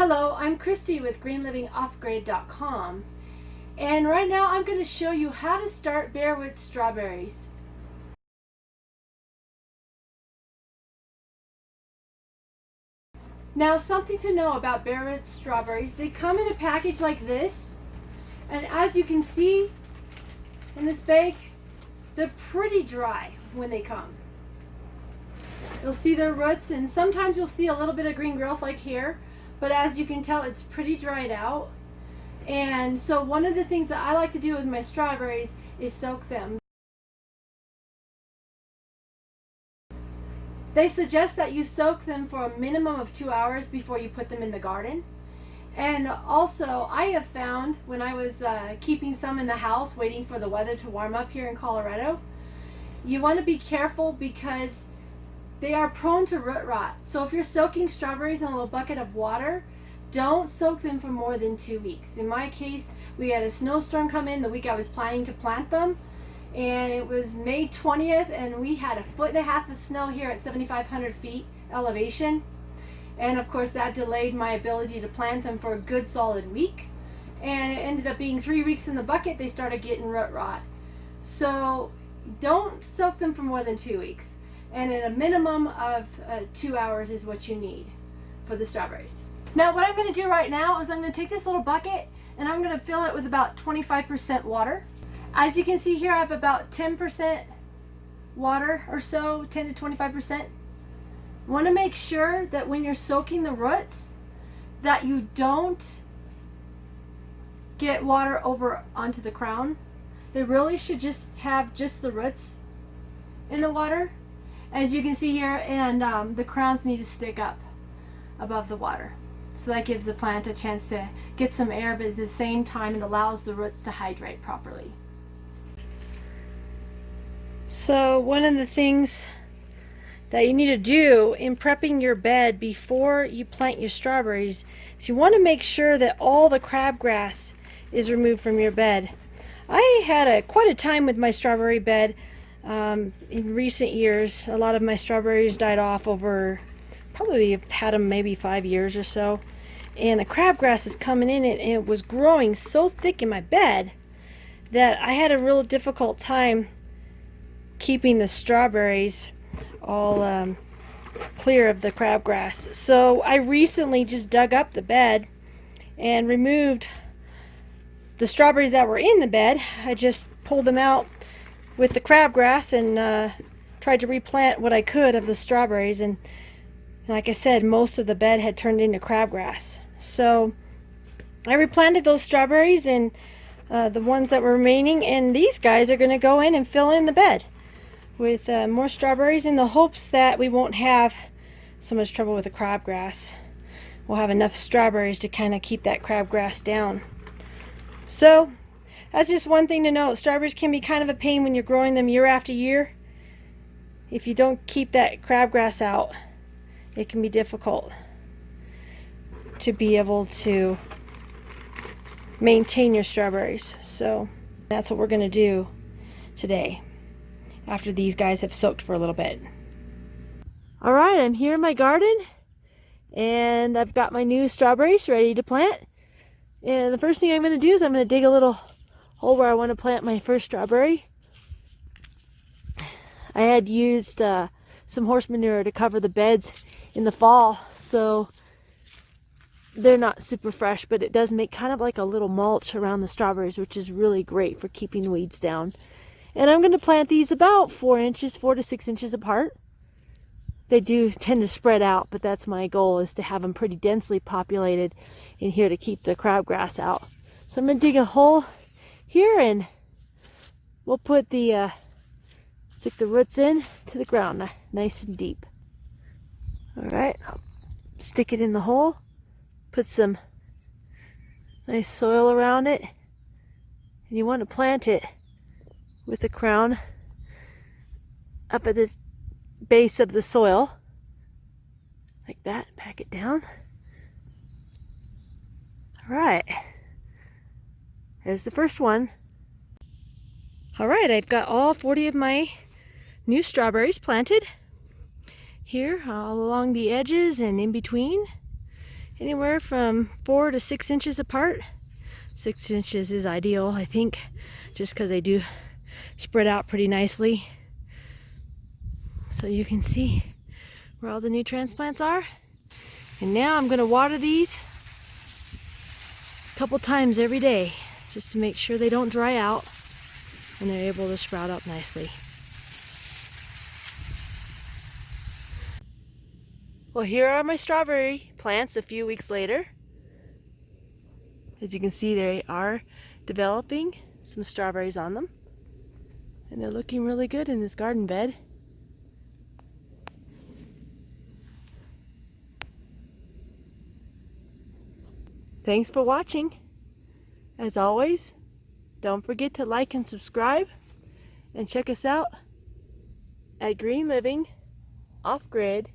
Hello, I'm Christy with greenlivingoffgrid.com, and right now I'm going to show you how to start barewood strawberries. Now, something to know about barewood strawberries: they come in a package like this, and as you can see in this bag, they're pretty dry when they come. You'll see their roots, and sometimes you'll see a little bit of green growth like here, but as you can tell, it's pretty dried out. And so one of the things that I like to do with my strawberries is soak them. They suggest that you soak them for a minimum of 2 hours before you put them in the garden. And also, I have found when I was keeping some in the house waiting for the weather to warm up here in Colorado, you want to be careful because they are prone to root rot. So if you're soaking strawberries in a little bucket of water, don't soak them for more than 2 weeks. In my case, we had a snowstorm come in the week I was planning to plant them, and it was May 20th, and we had 1.5 feet of snow here at 7,500 feet elevation. And of course that delayed my ability to plant them for a good solid week. And it ended up being 3 weeks in the bucket, they started getting root rot. So don't soak them for more than 2 weeks. And at a minimum of 2 hours is what you need for the strawberries. Now what I'm going to do right now is I'm going to take this little bucket and I'm going to fill it with about 25% water. As you can see here, I have about 10% water or so, 10 to 25%. Want to make sure that when you're soaking the roots that you don't get water over onto the crown. They really should just have just the roots in the water, as you can see here, and the crowns need to stick up above the water. So that gives the plant a chance to get some air, but at the same time it allows the roots to hydrate properly. So one of the things that you need to do in prepping your bed before you plant your strawberries is you want to make sure that all the crabgrass is removed from your bed. I had quite a time with my strawberry bed in recent years. A lot of my strawberries died off over, probably had them maybe 5 years or so, and the crabgrass is coming in and it was growing so thick in my bed that I had a real difficult time keeping the strawberries all clear of the crabgrass. So I recently just dug up the bed and removed the strawberries that were in the bed. I just pulled them out with the crabgrass and tried to replant what I could of the strawberries, and like I said, most of the bed had turned into crabgrass. So I replanted those strawberries and the ones that were remaining, and these guys are going to go in and fill in the bed with more strawberries in the hopes that we won't have so much trouble with the crabgrass. We'll have enough strawberries to kind of keep that crabgrass down. So that's just one thing to note. Strawberries can be kind of a pain when you're growing them year after year. If you don't keep that crabgrass out, it can be difficult to be able to maintain your strawberries. So that's what we're going to do today after these guys have soaked for a little bit. Alright, I'm here in my garden and I've got my new strawberries ready to plant. And the first thing I'm going to do is I'm going to dig a little hole where I want to plant my first strawberry. I had used some horse manure to cover the beds in the fall, so they're not super fresh, but it does make kind of like a little mulch around the strawberries, which is really great for keeping the weeds down. And I'm going to plant these about 4 to 6 inches apart. They do tend to spread out, but that's my goal, is to have them pretty densely populated in here to keep the crabgrass out. So I'm going to dig a hole here and we'll put stick the roots in to the ground nice and deep. Alright, I'll stick it in the hole, put some nice soil around it, and you want to plant it with the crown up at the base of the soil like that. Pack it down. Alright, there's the first one. Alright, I've got all 40 of my new strawberries planted here all along the edges and in between. anywhere from 4 to 6 inches apart. 6 inches is ideal, I think, just because they do spread out pretty nicely. So you can see where all the new transplants are. And now I'm going to water these a couple times every day just to make sure they don't dry out and they're able to sprout up nicely. Well, here are my strawberry plants a few weeks later. As you can see, they are developing some strawberries on them. And they're looking really good in this garden bed. Thanks for watching. As always, don't forget to like and subscribe, and check us out at greenlivingoffgrid.com.